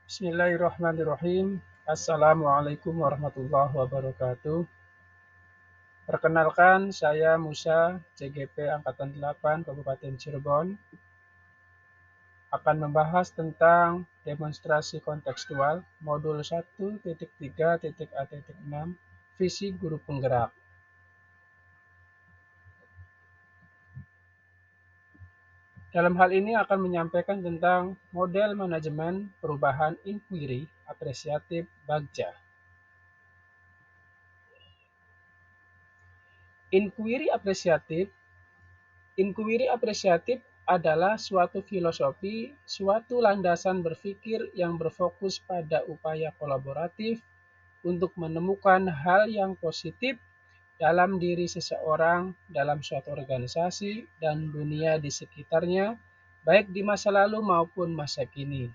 Bismillahirrahmanirrahim. Assalamualaikum warahmatullahi wabarakatuh. Perkenalkan, saya Musa, CGP Angkatan 8 Kabupaten Cirebon, akan membahas tentang demonstrasi kontekstual modul 1.3.A.6 visi guru penggerak. Dalam hal ini akan menyampaikan tentang model manajemen perubahan inquiry apresiatif Bagja. Inquiry apresiatif adalah suatu filosofi, suatu landasan berpikir yang berfokus pada upaya kolaboratif untuk menemukan hal yang positif dalam diri seseorang, dalam suatu organisasi, dan dunia di sekitarnya, baik di masa lalu maupun masa kini.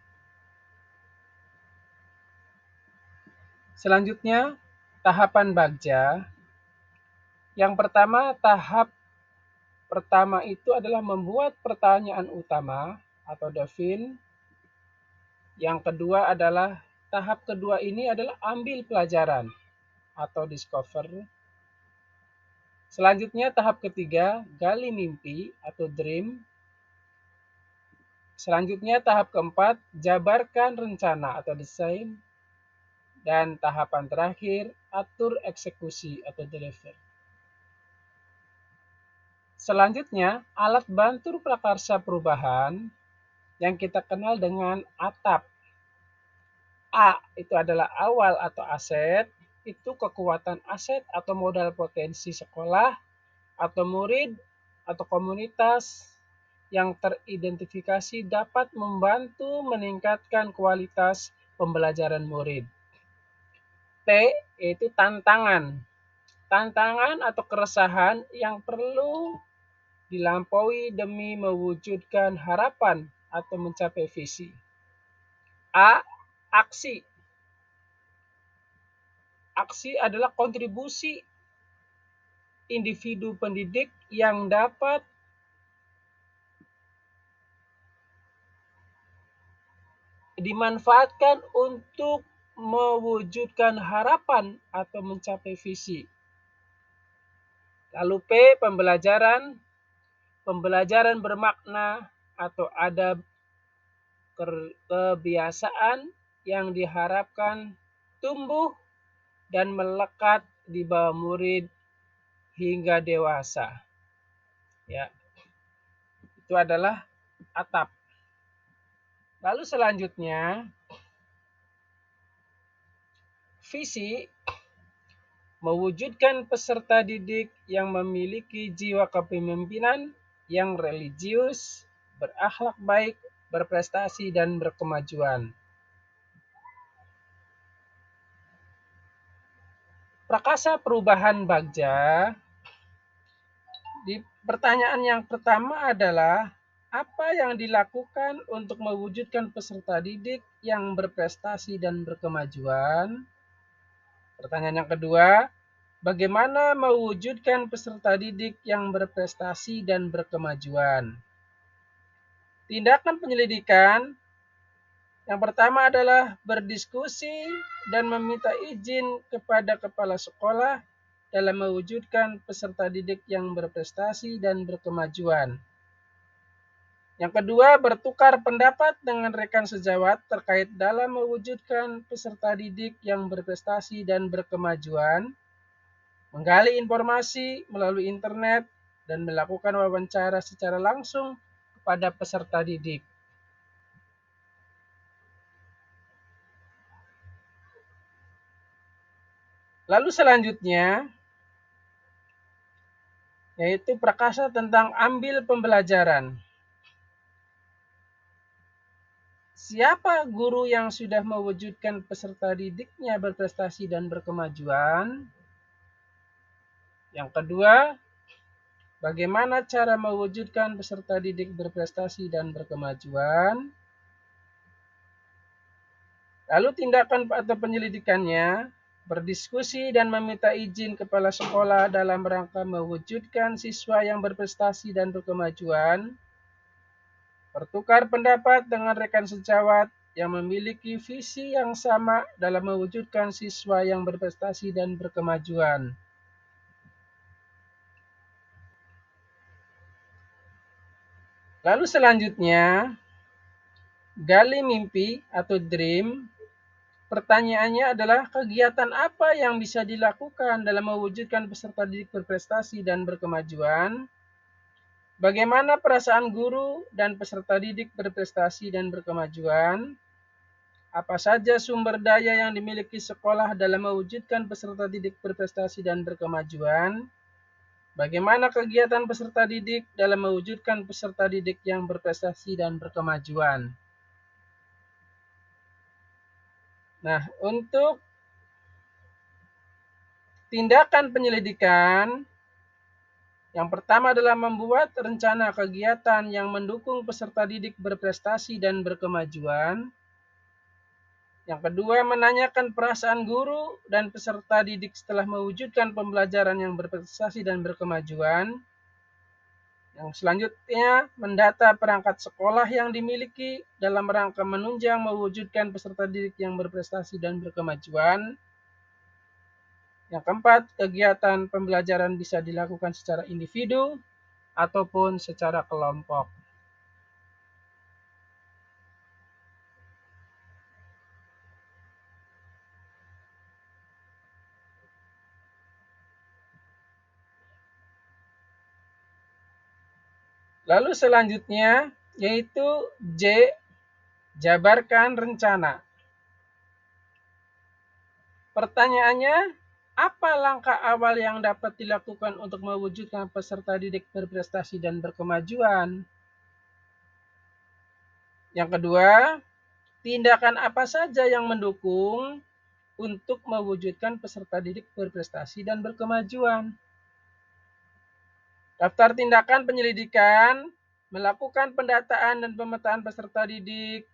Selanjutnya, tahapan Bagja. Yang pertama, tahap pertama itu adalah membuat pertanyaan utama atau define. Yang kedua adalah tahap kedua ini adalah ambil pelajaran atau discover. Selanjutnya tahap ketiga, gali mimpi atau dream. Selanjutnya tahap keempat, jabarkan rencana atau desain. Dan tahapan terakhir, atur eksekusi atau deliver. Selanjutnya, alat bantu prakarsa perubahan yang kita kenal dengan ATAP. A itu adalah awal atau aset, itu kekuatan aset atau modal potensi sekolah atau murid atau komunitas yang teridentifikasi dapat membantu meningkatkan kualitas pembelajaran murid. T yaitu tantangan. Tantangan atau keresahan yang perlu dilampaui demi mewujudkan harapan atau mencapai visi. A. Aksi. Aksi adalah kontribusi individu pendidik yang dapat dimanfaatkan untuk mewujudkan harapan atau mencapai visi. Lalu P, pembelajaran. Pembelajaran bermakna atau ada kebiasaan yang diharapkan tumbuh dan melekat di bawah murid hingga dewasa. Ya. Itu adalah atap. Lalu selanjutnya, visi mewujudkan peserta didik yang memiliki jiwa kepemimpinan yang religius, berakhlak baik, berprestasi, dan berkemajuan. Prakasa perubahan Bagja. Di pertanyaan yang pertama adalah apa yang dilakukan untuk mewujudkan peserta didik yang berprestasi dan berkemajuan? Pertanyaan yang kedua, bagaimana mewujudkan peserta didik yang berprestasi dan berkemajuan? Tindakan penyelidikan yang pertama adalah berdiskusi dan meminta izin kepada kepala sekolah dalam mewujudkan peserta didik yang berprestasi dan berkemajuan. Yang kedua, bertukar pendapat dengan rekan sejawat terkait dalam mewujudkan peserta didik yang berprestasi dan berkemajuan, menggali informasi melalui internet, dan melakukan wawancara secara langsung kepada peserta didik. Lalu selanjutnya, yaitu prakasa tentang ambil pembelajaran. Siapa guru yang sudah mewujudkan peserta didiknya berprestasi dan berkemajuan? Yang kedua, bagaimana cara mewujudkan peserta didik berprestasi dan berkemajuan? Lalu tindakan atau penyelidikannya, berdiskusi dan meminta izin kepala sekolah dalam rangka mewujudkan siswa yang berprestasi dan berkemajuan, bertukar pendapat dengan rekan sejawat yang memiliki visi yang sama dalam mewujudkan siswa yang berprestasi dan berkemajuan. Lalu selanjutnya, gali mimpi atau dream. Pertanyaannya adalah kegiatan apa yang bisa dilakukan dalam mewujudkan peserta didik berprestasi dan berkemajuan? Bagaimana perasaan guru dan peserta didik berprestasi dan berkemajuan? Apa saja sumber daya yang dimiliki sekolah dalam mewujudkan peserta didik berprestasi dan berkemajuan? Bagaimana kegiatan peserta didik dalam mewujudkan peserta didik yang berprestasi dan berkemajuan? Nah, untuk tindakan penyelidikan, yang pertama adalah membuat rencana kegiatan yang mendukung peserta didik berprestasi dan berkemajuan. Yang kedua, menanyakan perasaan guru dan peserta didik setelah mewujudkan pembelajaran yang berprestasi dan berkemajuan. Yang selanjutnya, mendata perangkat sekolah yang dimiliki dalam rangka menunjang mewujudkan peserta didik yang berprestasi dan berkemajuan. Yang keempat, kegiatan pembelajaran bisa dilakukan secara individu ataupun secara kelompok. Lalu selanjutnya yaitu J, jabarkan rencana. Pertanyaannya, apa langkah awal yang dapat dilakukan untuk mewujudkan peserta didik berprestasi dan berkemajuan? Yang kedua, tindakan apa saja yang mendukung untuk mewujudkan peserta didik berprestasi dan berkemajuan? Daftar tindakan penyelidikan, melakukan pendataan dan pemetaan peserta didik,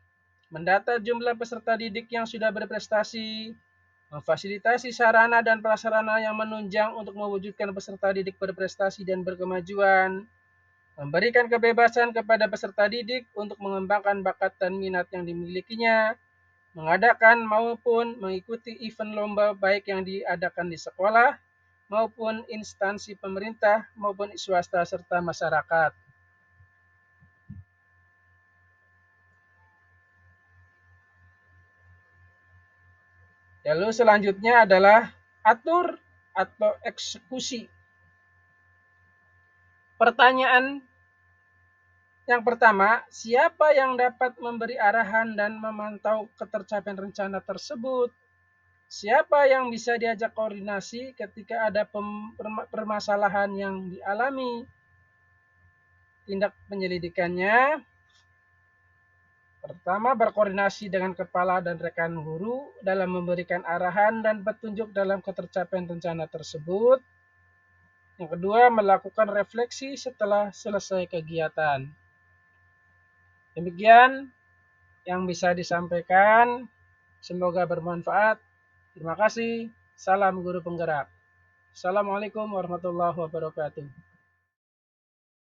mendata jumlah peserta didik yang sudah berprestasi, memfasilitasi sarana dan prasarana yang menunjang untuk mewujudkan peserta didik berprestasi dan berkemajuan, memberikan kebebasan kepada peserta didik untuk mengembangkan bakat dan minat yang dimilikinya, mengadakan maupun mengikuti event lomba baik yang diadakan di sekolah maupun instansi pemerintah maupun swasta serta masyarakat. Lalu selanjutnya adalah atur atau eksekusi. Pertanyaan yang pertama, siapa yang dapat memberi arahan dan memantau ketercapaian rencana tersebut? Siapa yang bisa diajak koordinasi ketika ada permasalahan yang dialami? Tindak penyelidikannya, pertama, berkoordinasi dengan kepala dan rekan guru dalam memberikan arahan dan petunjuk dalam ketercapaian rencana tersebut. Yang kedua, melakukan refleksi setelah selesai kegiatan. Demikian yang bisa disampaikan. Semoga bermanfaat. Terima kasih. Salam guru penggerak. Assalamualaikum warahmatullahi wabarakatuh.